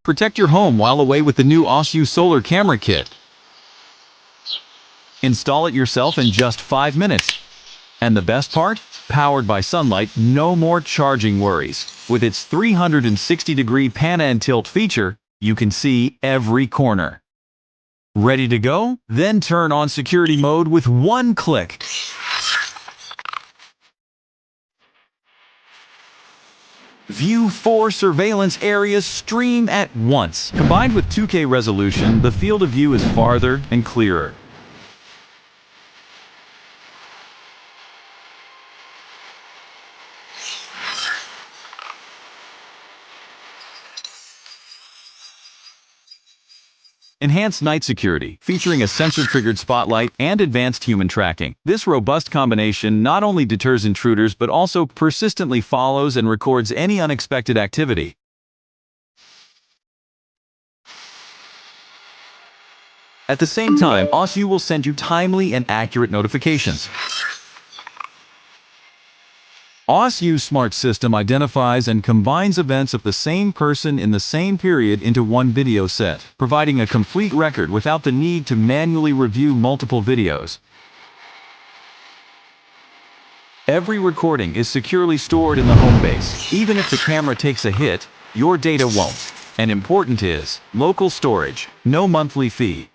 Protect your home while away with the new AOSU Solar Camera Kit. Install it yourself in just 5 minutes. And the best part? Powered by sunlight, no more charging worries. With its 360-degree pan and tilt feature, you can see every corner. Ready to go? Then turn on security mode with one click. View 4 surveillance areas stream at once. Combined with 2K resolution, the field of view is farther and clearer. Enhanced night security, featuring a sensor-triggered spotlight and advanced human tracking. This robust combination not only deters intruders but also persistently follows and records any unexpected activity. At the same time, AOSU will send you timely and accurate notifications. AOSU's smart system identifies and combines events of the same person in the same period into one video set, providing a complete record without the need to manually review multiple videos. Every recording is securely stored in the home base. Even if the camera takes a hit, your data won't. And important is, local storage, no monthly fee.